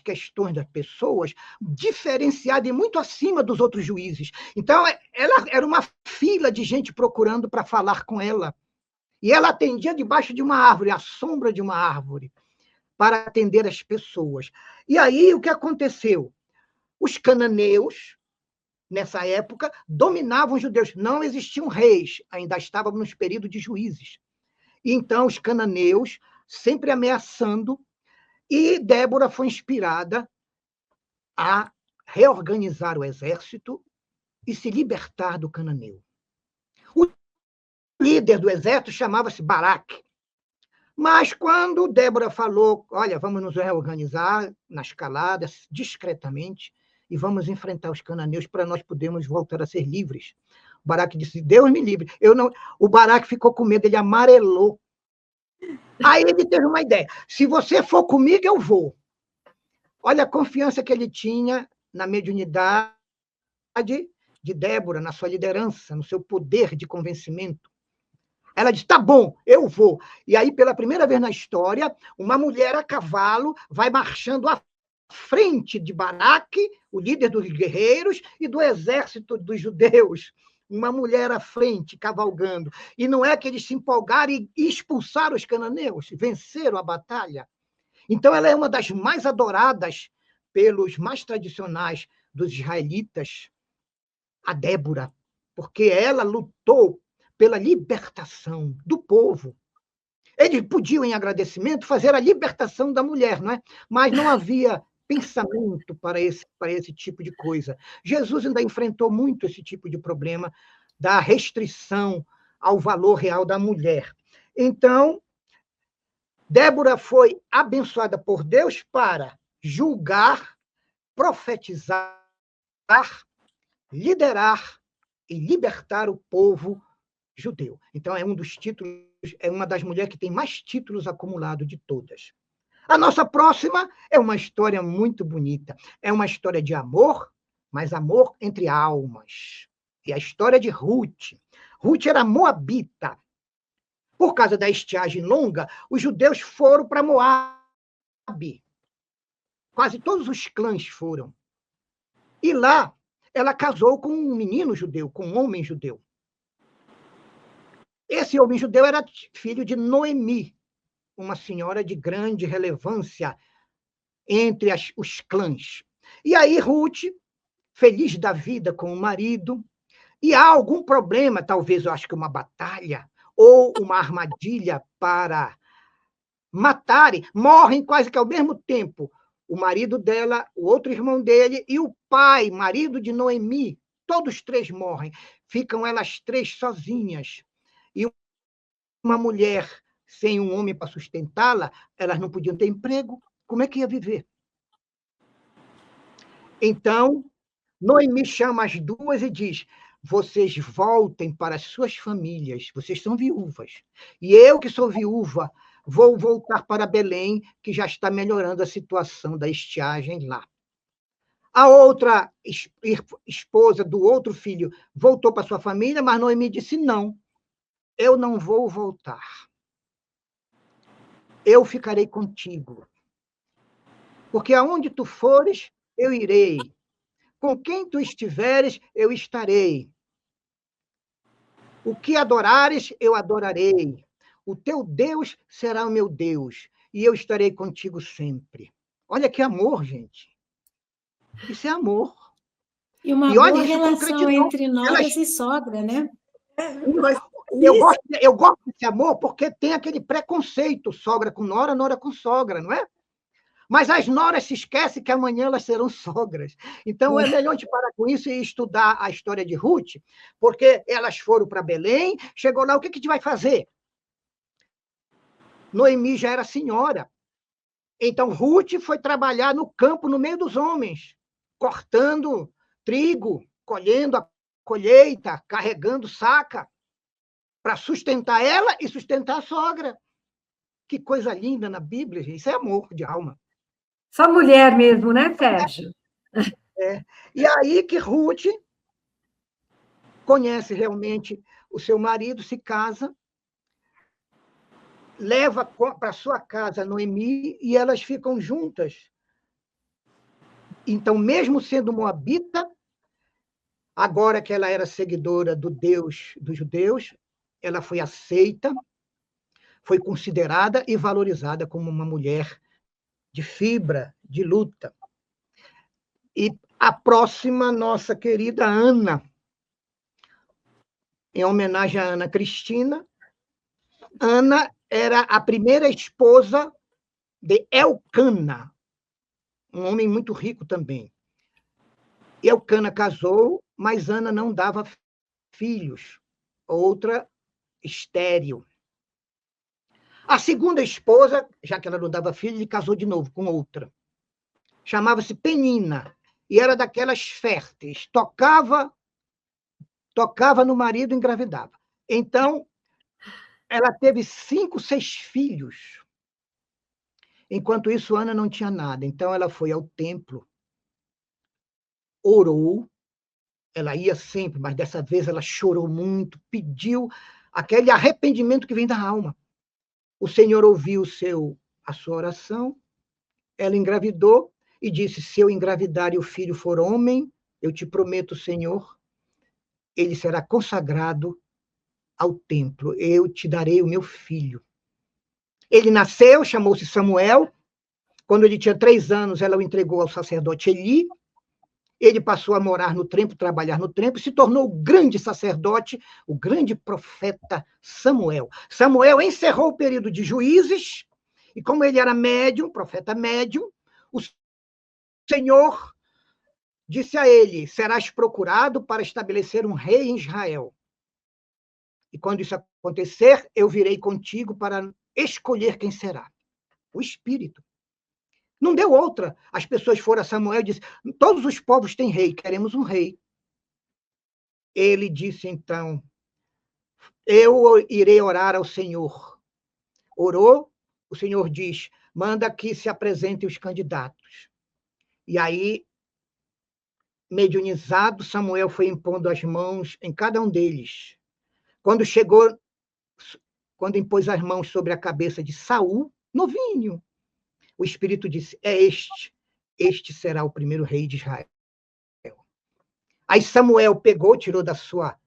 questões das pessoas, diferenciada e muito acima dos outros juízes. Então, ela era uma fila de gente procurando para falar com ela. E ela atendia debaixo de uma árvore, à sombra de uma árvore, para atender as pessoas. E aí, o que aconteceu? Os cananeus, nessa época, dominavam os judeus. Não existiam reis, ainda estávamos nos períodos de juízes. E então, os cananeus, sempre ameaçando, e Débora foi inspirada a reorganizar o exército e se libertar do cananeu. O líder do exército chamava-se Baraque. Mas quando Débora falou, olha, vamos nos reorganizar nas caladas, discretamente, e vamos enfrentar os cananeus para nós podermos voltar a ser livres. O Baraque disse, Deus me livre. O Baraque ficou com medo, ele amarelou. Aí ele teve uma ideia. Se você for comigo, eu vou. Olha a confiança que ele tinha na mediunidade de Débora, na sua liderança, no seu poder de convencimento. Ela disse, tá bom, eu vou. E aí, pela primeira vez na história, uma mulher a cavalo vai marchando à frente de Baraque, o líder dos guerreiros, e do exército dos judeus. Uma mulher à frente, cavalgando. E não é que eles se empolgaram e expulsaram os cananeus, venceram a batalha. Então, ela é uma das mais adoradas pelos mais tradicionais dos israelitas, a Débora, porque ela lutou pela libertação do povo. Eles podiam, em agradecimento, fazer a libertação da mulher, não é? Mas não havia pensamento para esse tipo de coisa. Jesus ainda enfrentou muito esse tipo de problema da restrição ao valor real da mulher. Então, Débora foi abençoada por Deus para julgar, profetizar, liderar e libertar o povo judeu. Então, é um dos títulos, é uma das mulheres que tem mais títulos acumulados de todas. A nossa próxima é uma história muito bonita. É uma história de amor, mas amor entre almas. E a história de Ruth. Ruth era moabita. Por causa da estiagem longa, os judeus foram para Moabe. Quase todos os clãs foram. E lá, ela casou com um menino judeu, com um homem judeu. Esse homem judeu era filho de Noemi, uma senhora de grande relevância entre os clãs. E aí Ruth, feliz da vida com o marido, e há algum problema, talvez eu acho que uma batalha, ou uma armadilha para matarem, morrem quase que ao mesmo tempo. O marido dela, o outro irmão dele e o pai, marido de Noemi, todos três morrem. Ficam elas três sozinhas. E uma mulher sem um homem para sustentá-la, elas não podiam ter emprego. Como é que ia viver? Então, Noemi chama as duas e diz: vocês voltem para as suas famílias, vocês são viúvas. E eu, que sou viúva, vou voltar para Belém, que já está melhorando a situação da estiagem lá. A outra esposa do outro filho voltou para sua família, mas Noemi disse: não, eu não vou voltar. Eu ficarei contigo. Porque aonde tu fores, eu irei. Com quem tu estiveres, eu estarei. O que adorares, eu adorarei. O teu Deus será o meu Deus, e eu estarei contigo sempre. Olha que amor, gente. Isso é amor. E uma E olha, boa isso relação concretizou. entre noras e sogra, né? Eu gosto desse amor porque tem aquele preconceito, sogra com nora, nora com sogra, não é? Mas as noras se esquecem que amanhã elas serão sogras. Então, é melhor a gente parar com isso e estudar a história de Ruth, porque elas foram para Belém, chegou lá, o que a gente vai fazer? Noemi já era senhora. Então, Ruth foi trabalhar no campo, no meio dos homens, cortando trigo, colhendo a colheita, carregando saca, para sustentar ela e sustentar a sogra. Que coisa linda na Bíblia, gente. Isso é amor de alma. Só mulher mesmo, né, Sérgio? É. E aí que Ruth conhece realmente o seu marido, se casa, leva para sua casa Noemi e elas ficam juntas. Então, mesmo sendo moabita, agora que ela era seguidora do Deus dos judeus, ela foi aceita, foi considerada e valorizada como uma mulher de fibra, de luta. E a próxima, nossa querida Ana, em homenagem a Ana Cristina. Ana era a primeira esposa de Elcana, um homem muito rico também. Elcana casou, mas Ana não dava filhos, outra estéril. A segunda esposa, já que ela não dava filho, ele casou de novo com outra. Chamava-se Penina, e era daquelas férteis, tocava no marido e engravidava. Então, ela teve 5, 6 filhos. Enquanto isso, Ana não tinha nada. Então, ela foi ao templo, orou, ela ia sempre, mas dessa vez ela chorou muito, pediu aquele arrependimento que vem da alma. O Senhor ouviu a sua oração, ela engravidou e disse: se eu engravidar e o filho for homem, eu te prometo, Senhor, ele será consagrado ao templo, eu te darei o meu filho. Ele nasceu, chamou-se Samuel. Quando ele tinha 3 anos, ela o entregou ao sacerdote Eli. Ele passou a morar no templo, trabalhar no templo, e se tornou o grande sacerdote, o grande profeta Samuel. Samuel encerrou o período de juízes, e como ele era médium, profeta médium, o Senhor disse a ele: serás procurado para estabelecer um rei em Israel. E quando isso acontecer, eu virei contigo para escolher quem será. O Espírito. Não deu outra. As pessoas foram a Samuel e disseram: todos os povos têm rei, queremos um rei. Ele disse, então: eu irei orar ao Senhor. Orou, o Senhor diz: manda que se apresentem os candidatos. E aí, mediunizado, Samuel foi impondo as mãos em cada um deles. Quando impôs as mãos sobre a cabeça de Saul, novinho, o Espírito disse: é este será o primeiro rei de Israel. Aí Samuel pegou, tirou da sua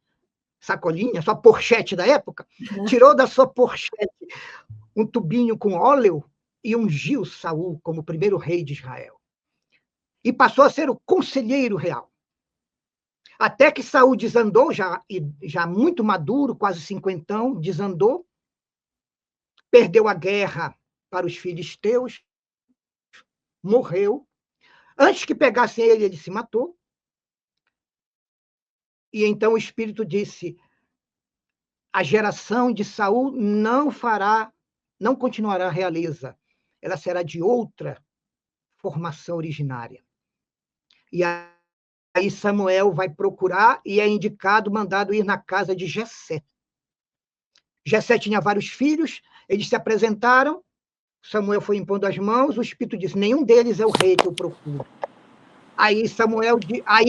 sacolinha, sua porchete da época, tirou da sua porchete um tubinho com óleo e ungiu Saul como o primeiro rei de Israel. E passou a ser o conselheiro real. Até que Saul desandou, já muito maduro, quase cinquentão, desandou, perdeu a guerra para os filisteus, morreu. Antes que pegassem ele, ele se matou. E então o Espírito disse: a geração de Saul não continuará realeza. Ela será de outra formação originária. E aí Samuel vai procurar e é indicado, mandado ir na casa de Jessé. Jessé tinha vários filhos, eles se apresentaram, Samuel foi impondo as mãos, o Espírito disse: nenhum deles é o rei que eu procuro. Aí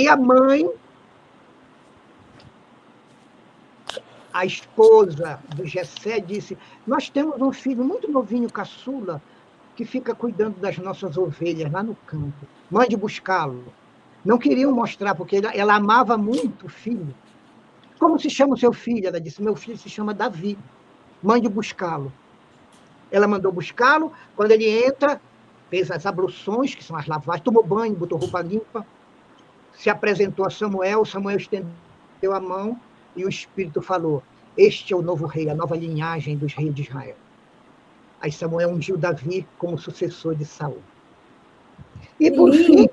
a mãe, a esposa do Jessé, disse: nós temos um filho muito novinho, caçula, que fica cuidando das nossas ovelhas lá no campo. Mande buscá-lo. Não queriam mostrar, porque ela amava muito o filho. Como se chama o seu filho? Ela disse: meu filho se chama Davi. Mande buscá-lo. Ela mandou buscá-lo. Quando ele entra, fez as abluções, que são as lavagens, tomou banho, botou roupa limpa, se apresentou a Samuel. Samuel estendeu a mão e o Espírito falou: este é o novo rei, a nova linhagem dos reis de Israel. Aí Samuel ungiu Davi como sucessor de Saul. E por fim,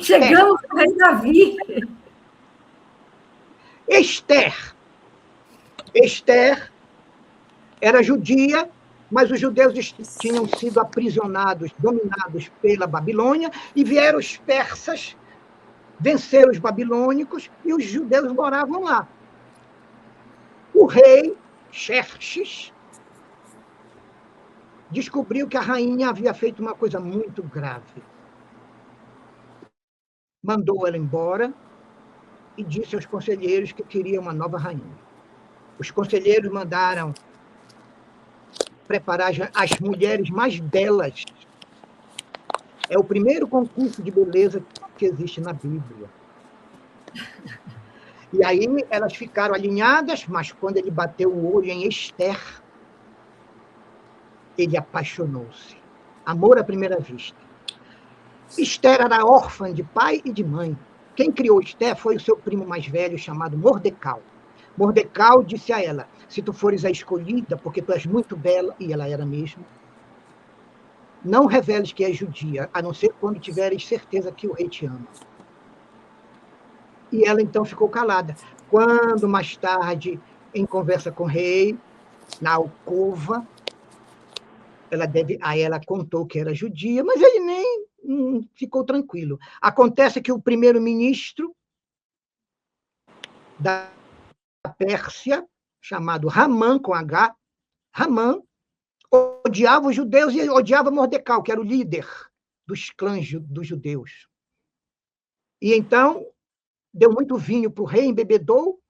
chegamos ao rei Davi. Esther era judia, mas os judeus tinham sido aprisionados, dominados pela Babilônia, e vieram os persas, venceram os babilônicos, e os judeus moravam lá. O rei Xerxes descobriu que a rainha havia feito uma coisa muito grave. Mandou ela embora e disse aos conselheiros que queria uma nova rainha. Os conselheiros mandaram preparar as mulheres mais belas. É o primeiro concurso de beleza que existe na Bíblia. E aí elas ficaram alinhadas, mas quando ele bateu o olho em Esther, ele apaixonou-se. Amor à primeira vista. Esther era órfã de pai e de mãe. Quem criou Esther foi o seu primo mais velho, chamado Mordecai. Mordecai disse a ela: se tu fores a escolhida, porque tu és muito bela, e ela era mesmo, não reveles que és judia, a não ser quando tiveres certeza que o rei te ama. E ela então ficou calada. Quando mais tarde, em conversa com o rei, na alcova, ela contou que era judia, mas ele nem ficou tranquilo. Acontece que o primeiro-ministro da Pérsia, chamado Ramã, com H, Ramã, odiava os judeus e odiava Mordecai, que era o líder dos clãs dos judeus. E então deu muito vinho para o rei, embebedou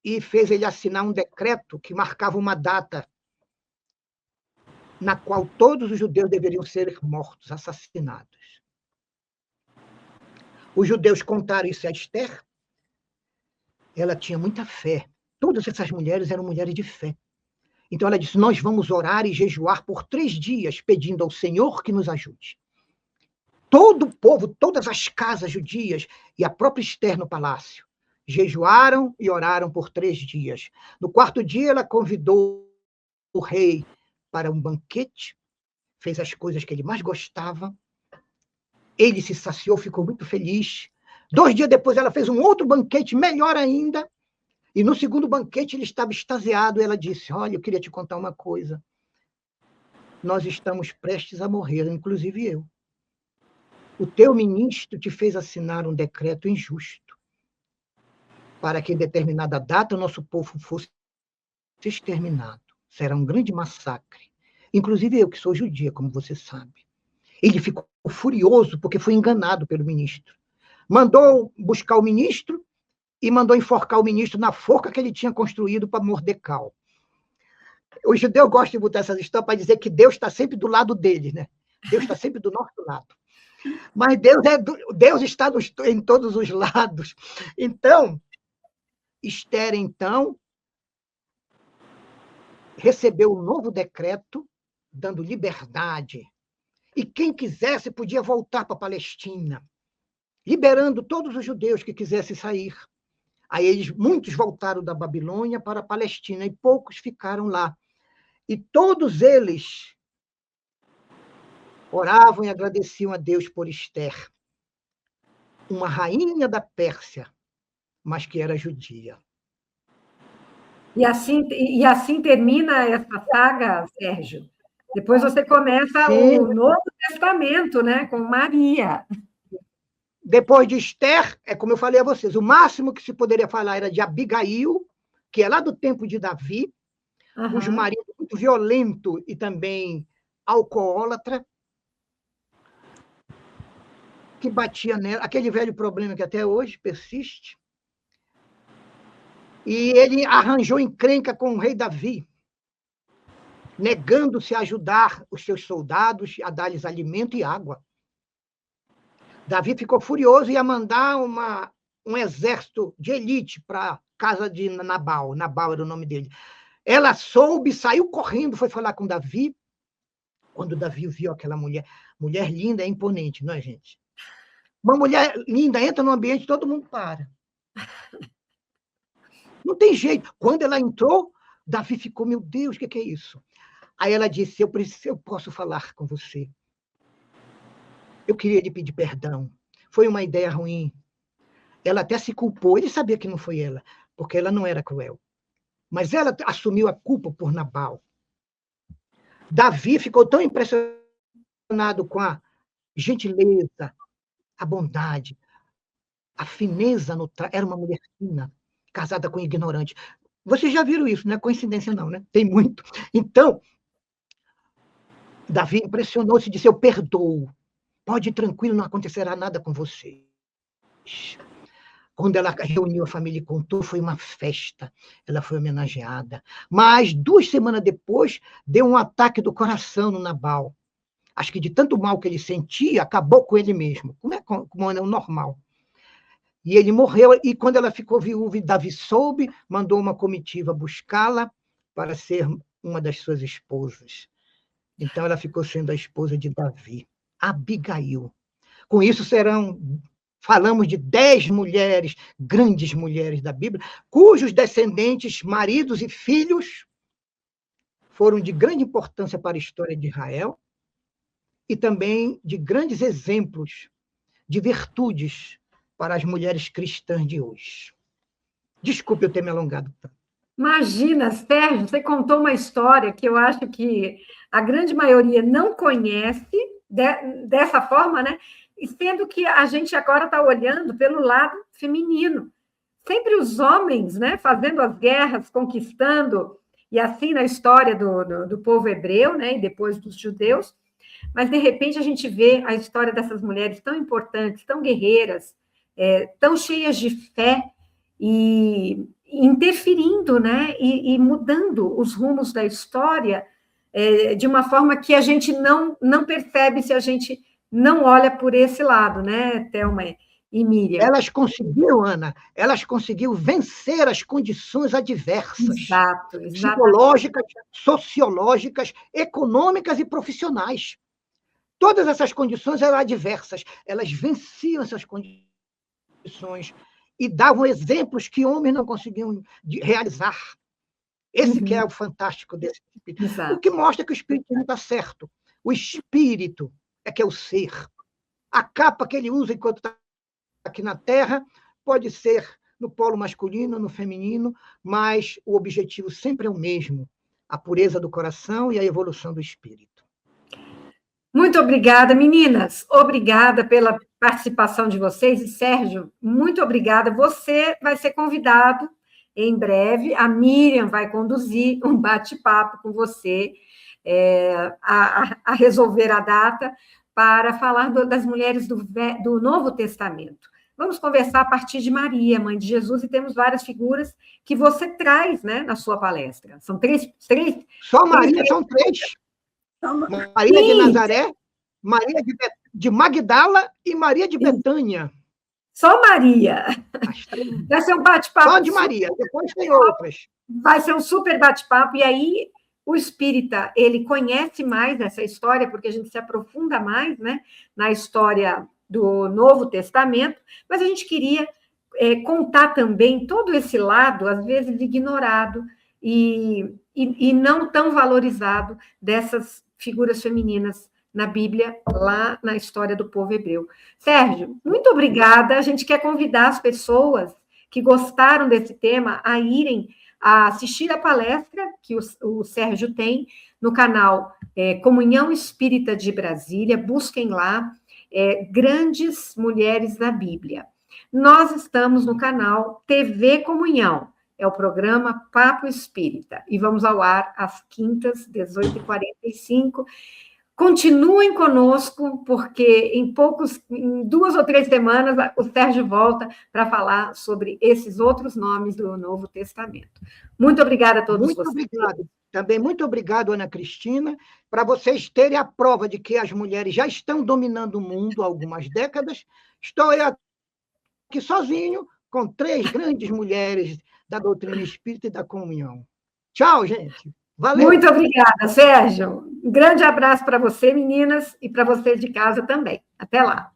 e fez ele assinar um decreto que marcava uma data na qual todos os judeus deveriam ser mortos, assassinados. Os judeus contaram isso a Esther. Ela tinha muita fé. Todas essas mulheres eram mulheres de fé. Então ela disse: nós vamos orar e jejuar por 3 dias, pedindo ao Senhor que nos ajude. Todo o povo, todas as casas judias e a própria Esther no palácio jejuaram e oraram por 3 dias. No 4º dia, ela convidou o rei para um banquete, fez as coisas que ele mais gostava. Ele se saciou, ficou muito feliz. 2 dias depois, ela fez um outro banquete, melhor ainda. E no 2º banquete, ele estava extasiado. Ela disse: olha, eu queria te contar uma coisa. Nós estamos prestes a morrer, inclusive eu. O teu ministro te fez assinar um decreto injusto para que em determinada data o nosso povo fosse exterminado. Será um grande massacre. Inclusive eu, que sou judia, como você sabe. Ele ficou furioso porque foi enganado pelo ministro. Mandou buscar o ministro e mandou enforcar o ministro na forca que ele tinha construído para Mordecai. O judeu gosta de botar essas histórias para dizer que Deus está sempre do lado dele, né? Deus está sempre do nosso lado. Mas Deus está em todos os lados. Então, Esther, recebeu um novo decreto dando liberdade. E quem quisesse podia voltar para a Palestina. liberando todos os judeus que quisessem sair. Aí muitos voltaram da Babilônia para a Palestina e poucos ficaram lá. E todos eles oravam e agradeciam a Deus por Ester, uma rainha da Pérsia, mas que era judia. E assim termina essa saga, Sérgio. Depois você começa o Novo Testamento, né, com Maria. Depois de Ester, é como eu falei a vocês, o máximo que se poderia falar era de Abigail, que é lá do tempo de Davi, cujo marido muito violento e também alcoólatra, que batia nela, aquele velho problema que até hoje persiste. E ele arranjou encrenca com o rei Davi, negando-se a ajudar os seus soldados a dar-lhes alimento e água. Davi ficou furioso e ia mandar um exército de elite para a casa de Nabal. Nabal era o nome dele. Ela soube, saiu correndo, foi falar com Davi. Quando Davi viu aquela mulher linda, é imponente, não é, gente? Uma mulher linda entra no ambiente, todo mundo para. Não tem jeito. Quando ela entrou, Davi ficou, meu Deus, o que é isso? Aí ela disse, eu posso falar com você. Eu queria lhe pedir perdão. Foi uma ideia ruim. Ela até se culpou. Ele sabia que não foi ela, porque ela não era cruel. Mas ela assumiu a culpa por Nabal. Davi ficou tão impressionado com a gentileza, a bondade, a fineza no trato. Era uma mulher fina, casada com um ignorante. Vocês já viram isso, não é coincidência não, né? Tem muito. Então, Davi impressionou-se e disse, eu perdoo. Pode ir tranquilo, não acontecerá nada com você. Quando ela reuniu a família e contou, foi uma festa. Ela foi homenageada. Mas 2 semanas depois, deu um ataque do coração no Nabal. Acho que de tanto mal que ele sentia, acabou com ele mesmo, como é o normal. E ele morreu, e quando ela ficou viúva, Davi soube, mandou uma comitiva buscá-la para ser uma das suas esposas. Então, ela ficou sendo a esposa de Davi. Abigail. Com isso falamos de 10 mulheres, grandes mulheres da Bíblia, cujos descendentes, maridos e filhos foram de grande importância para a história de Israel e também de grandes exemplos de virtudes para as mulheres cristãs de hoje. Desculpe eu ter me alongado tanto. Imagina, Sérgio, você contou uma história que eu acho que a grande maioria não conhece dessa forma, né? E sendo que a gente agora está olhando pelo lado feminino. Sempre os homens, né, fazendo as guerras, conquistando, e assim na história do povo hebreu, né, e depois dos judeus, mas de repente a gente vê a história dessas mulheres tão importantes, tão guerreiras, tão cheias de fé, e interferindo, né, e mudando os rumos da história de uma forma que a gente não percebe se a gente não olha por esse lado, né, Thelma e Miriam? Elas conseguiram, Ana, vencer as condições adversas. Exato. Psicológicas, sociológicas, econômicas e profissionais. Todas essas condições eram adversas. Elas venciam essas condições e davam exemplos que homens não conseguiam realizar. Esse que é o fantástico desse espírito. Exato. O que mostra que o espírito não está certo. O espírito é que é o ser. A capa que ele usa enquanto está aqui na Terra pode ser no polo masculino, no feminino, mas o objetivo sempre é o mesmo, a pureza do coração e a evolução do espírito. Muito obrigada, meninas. Obrigada pela participação de vocês. E, Sérgio, muito obrigada. Você vai ser convidado em breve. A Miriam vai conduzir um bate-papo com você a resolver a data para falar das mulheres do Novo Testamento. Vamos conversar a partir de Maria, mãe de Jesus, e temos várias figuras que você traz, né, na sua palestra. São três? Só Maria, são 3. Maria de Nazaré, Maria de Magdala e Maria de Betânia. Só Maria. Vai ser um bate-papo. Só de Maria, depois tem outras. Vai ser um super bate-papo, e aí o espírita, ele conhece mais essa história, porque a gente se aprofunda mais, né, na história do Novo Testamento, mas a gente queria contar também todo esse lado, às vezes ignorado e não tão valorizado dessas figuras femininas na Bíblia, lá na história do povo hebreu. Sérgio, muito obrigada. A gente quer convidar as pessoas que gostaram desse tema a irem a assistir a palestra que o Sérgio tem no canal Comunhão Espírita de Brasília. Busquem lá, Grandes Mulheres na Bíblia. Nós estamos no canal TV Comunhão, é o programa Papo Espírita, e vamos ao ar às quintas, 18h45. Continuem conosco, porque em 2 ou 3 semanas, o Sérgio volta para falar sobre esses outros nomes do Novo Testamento. Muito obrigada a todos vocês. Muito obrigado. Também muito obrigado, Ana Cristina, para vocês terem a prova de que as mulheres já estão dominando o mundo há algumas décadas. Estou aqui sozinho, com 3 grandes mulheres da doutrina espírita e da comunhão. Tchau, gente. Valeu. Muito obrigada, Sérgio. Um grande abraço para você, meninas, e para vocês de casa também. Até lá.